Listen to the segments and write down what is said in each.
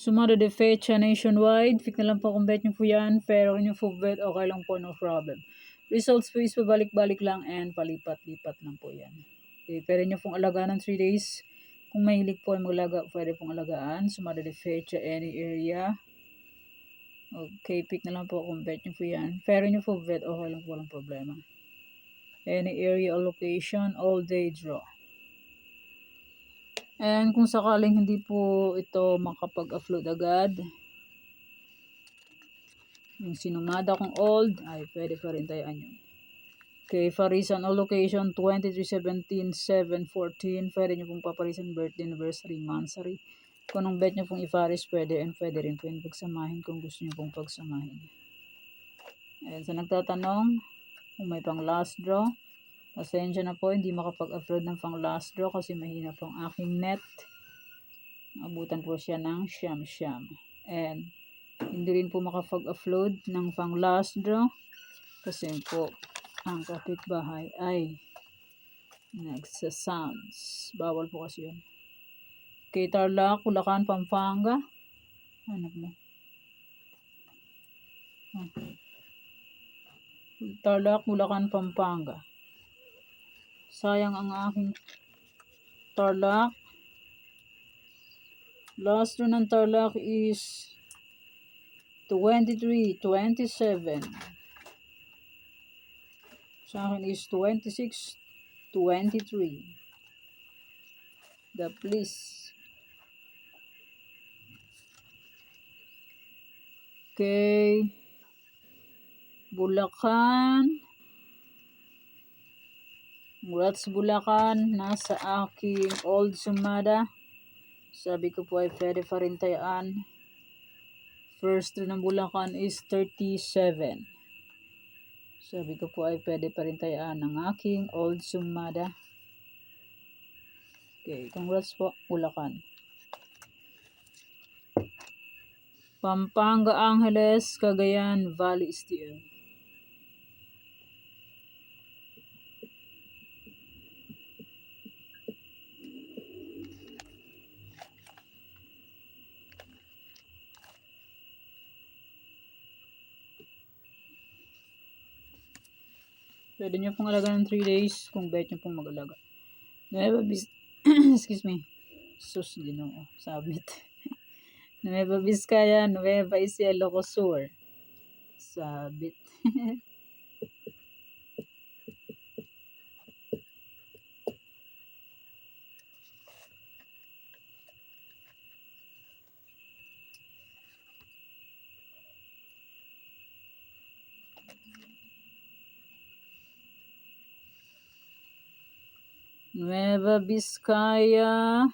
Sumada de fecha nationwide. Pick na lang po kung bet nyo po yan. Pero kung yung full bet, okay lang po, no problem. Results po is pabalik-balik lang and palipat-lipat lang po yan. Okay, pwede nyo pong alagaan ng 3 days. Kung mahilig po ay maglaga, pwede pong alagaan. Sumada de fecha, any area. Okay, pick na lang po kung bet nyo po yan. Pero nyo full bet, okay lang po, walang problema. Any area or location, all day draw. And kung sakaling hindi po ito makapag-upload agad, yung sinumada kong old, ay pwede pa rin tayaan yun. Okay, parisan o location, 23-17-7-14. Pwede nyo pong paparisan birthday, anniversary, monthsary. Kung anong bet nyo pong iparis, pwede, and pwede rin po yung pagsamahin kung gusto nyo pong pagsamahin. And sa nagtatanong, kung may pang last draw, pasensya na po, hindi makapag-upload ng pang last draw kasi mahina po ang aking net. Abutan po siya ng siyam-siyam. And hindi rin po makapag-upload ng pang last draw kasi po ang kapitbahay ay nagsasounds. Bawal po kasi yun. Okay, Tarlac, Bulacan, Pampanga. Hanap mo. Tarlac, Bulacan, Pampanga. Sayang ang aking Tarlac. Last draw ng Tarlac is 23-27. Sa akin is 26-23. The please. Okay. Bulacan. Congrats Bulacan. Nasa aking old sumada. Sabi ko po ay pwede pa rin tayaan. First draw ng Bulacan is 37. Sabi ko po ay pwede pa rin tayaan ng aking old sumada. Okay, congrats po Bulacan. Pampanga, Angeles, Cagayan, Valley Steel. Pwede nyo pong alaga ng 3 days kung bet nyo pong mag-alaga. Nueva excuse me. Sus, ginoo. Sabit. Nueva Vizcaya, Nueva Ecija, Ilocos Sur. Sabit. Nueva Vizcaya.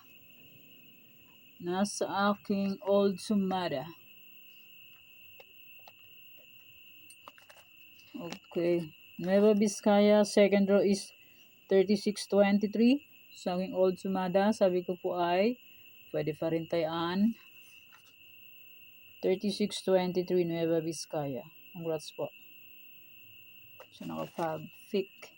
Nasa aking old sumada. Okay. Nueva Vizcaya, second row is 36-23. Sa aking old sumada, sabi ko po ay pwede pa rin tayaan. 36-23 Nueva Vizcaya. Congrats po. So nakapag-pick.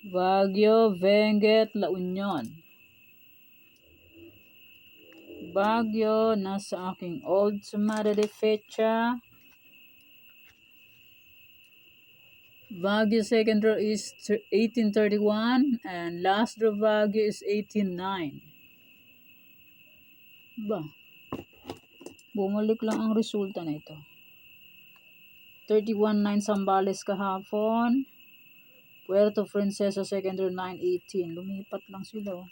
Baguio, Benguet, La Union. Baguio, nasa aking old sumada de fecha. Baguio second row is 1831 and last row Baguio is 18-9. Ba? Bumalik lang ang resulta na ito. 31-9 Zambales kahapon. Puerto Princesa second row 9-18. Lumipat lang sila.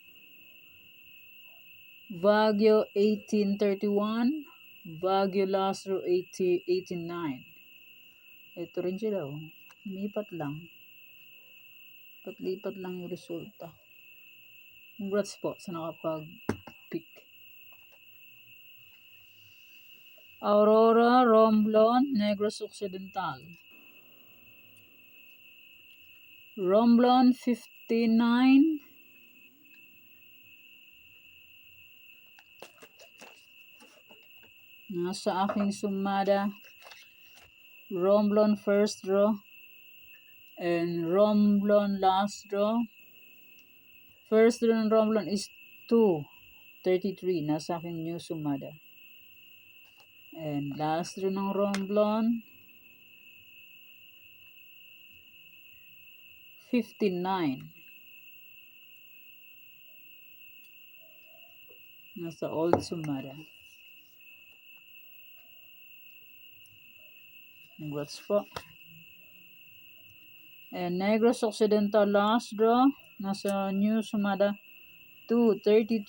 Baguio 18-31. Baguio last row 18-9. Ito rin sila. Lumipat lang. Lipat lang yung resulta. Congrats po sa nakapag-pick. Aurora, Romblon, Negros Occidental. Romblon 59. Nasa aking sumada Romblon first draw, and Romblon last draw. First draw ng Romblon is 233. Nasa aking new sumada. And last draw ng Romblon, 59. Nasa old sumada. Congrats po. And Negros Occidental last draw, nasa new sumada, 232.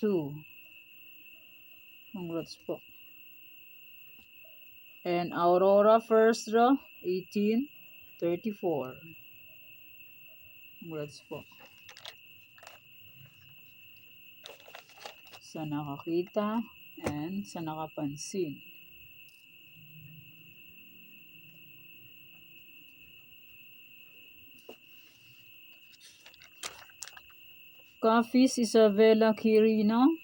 Congrats po. And Aurora first draw, 1834. Congrats po. Sa nakakita and sa nakapansin. Coffees Isabella Quirino.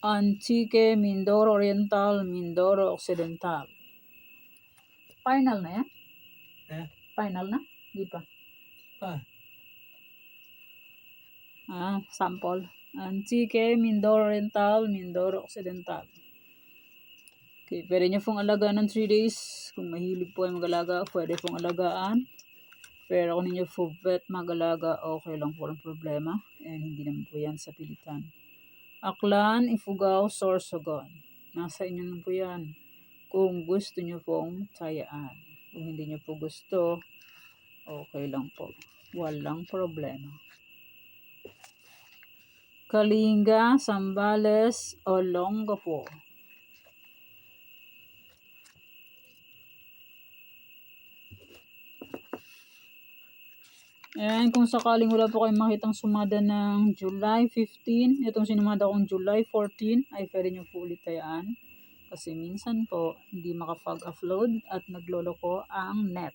Antique Mindoro Oriental, Mindoro Occidental. Final na yan? Final na? Di pa. Sample. Antique Mindoro Oriental, Mindoro Occidental. Okay, pwede nyo pong alagaan ng 3 days. Kung mahilig po ay mag-alaga, pwede pong alagaan. Pero kung ninyo po vet mag-alaga, okay lang po ang problema. And hindi naman po yan sa pilitan. Aklan, Ifugao, Sorsogon. Nasa inyo na po yan. Kung gusto nyo pong tayaan. Kung hindi nyo po gusto, okay lang po. Walang problema. Kalinga, Sambales, Olongapo. And kung sakaling wala po kayong makitang sumada ng July 15, itong sinumada kong July 14, ay pwede nyo po ulit tayaan. Kasi minsan po, hindi makapag-upload at nagloloko ang net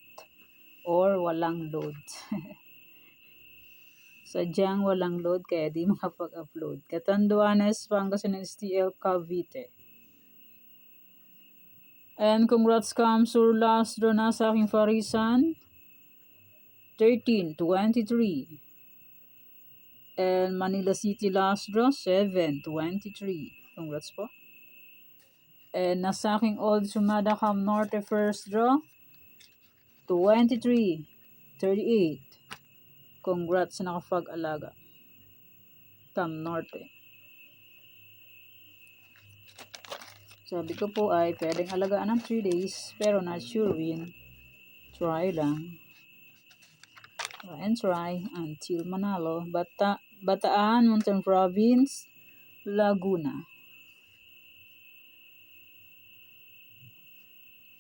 or walang load. Sadyang walang load kaya di makapag-upload. Catanduanes, Pangasinan, STL, Cavite. And congrats Kamsur last draw na sa aking Farisan. 13-23. And Manila City last draw, 7-23. Congrats po. And nasa aking old sumada Cam Norte first draw, 23-38. Congrats sa nakapag-alaga. Cam Norte. Sabi ko po ay pwedeng alagaan ng 3 days, pero not sure win. Try lang. Try and try until manalo. Bataan, Mountain Province, Laguna.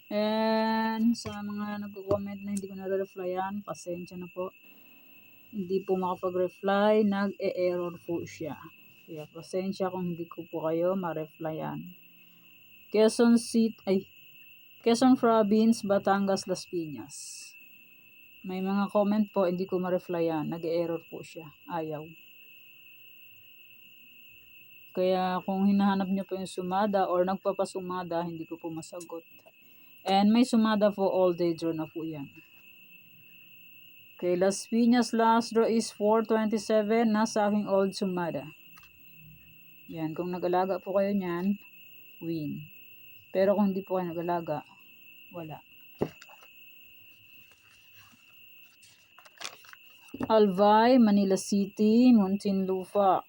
And sa mga nagko-comment na hindi ko na-replyan, pasensya na po. Hindi po makapag-reply, nag-e-error po siya. Kaya pasensya kung hindi ko po kayo ma-replyan. Quezon Province, Batangas, Las Piñas. May mga comment po, hindi ko ma-replyan. Nag-e-error po siya. Ayaw. Kaya kung hinahanap nyo po yung sumada or nagpapasumada, hindi ko po masagot. And may sumada po all day draw na po yan. Okay, Las Piñas last draw is 427 na sa aking old sumada. Yan, kung nag-alaga po kayo niyan, win. Pero kung hindi po kayo nag-alaga, wala. Albay, Manila City, Muntinlupa.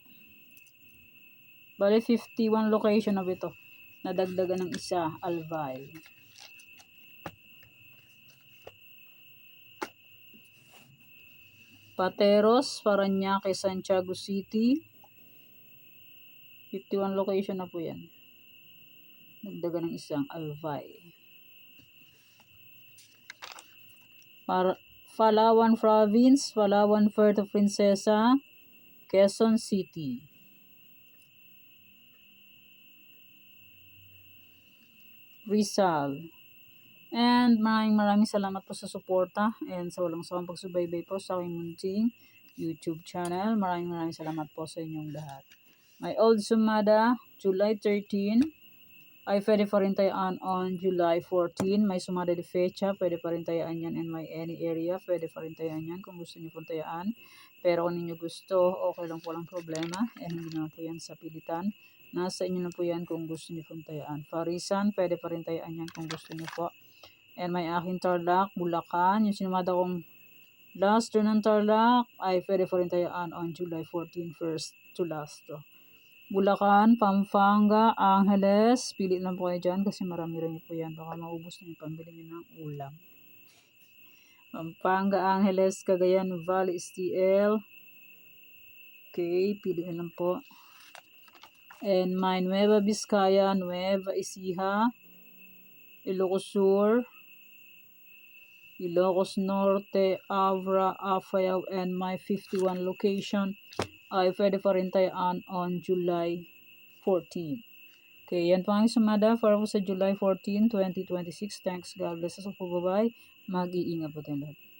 Bali 51 location na ito. Nadagdagan ng isa, Albay. Pateros, Parañaque, Santiago City. 51 location na po yan. Dagdagan ng isang, Albay. Palawan Province, Palawan, Puerto Princesa, Quezon City. Rizal. And maraming salamat po sa suporta and sa walang sawang pagsubaybay po sa aking munting YouTube channel. Maraming salamat po sa inyong lahat. My old sumada, July 13, ay pwede pa rin tayaan on July 14. May sumada de fecha, pwede pa rin tayaan yan in my any area. Pwede pa rin tayaan yan kung gusto nyo pong tayaan. Pero kung ninyo gusto, okay lang po, walang problema. And hindi naman po yan sa pilitan. Nasa inyo na po yan kung gusto nyo pong tayaan. Parisan, pwede pa rin tayaan yan kung gusto nyo po. And may aking Tarlac, Bulacan. Yung sinumada kong last draw ng Tarlac ay pwede pa rin tayaan on July 14, first to last draw. Bulacan, Pampanga, Angeles. Pili lang po kayo dyan kasi marami rin po yan. Baka maubos na yung pambili nyo ng ulam. Pampanga, Angeles, Cagayan Valley, STL. Okay, pili lang po. And my Nueva Vizcaya, Nueva Ecija, Ilocos Sur, Ilocos Norte, Abra, Apayao, and my 51 location ay pwede pa rin tayaan on July 14. Okay, yan po ang sumada para po sa July 14, 2026. Thanks, God bless us po, bye-bye. Mag-iingat po tayo lahat.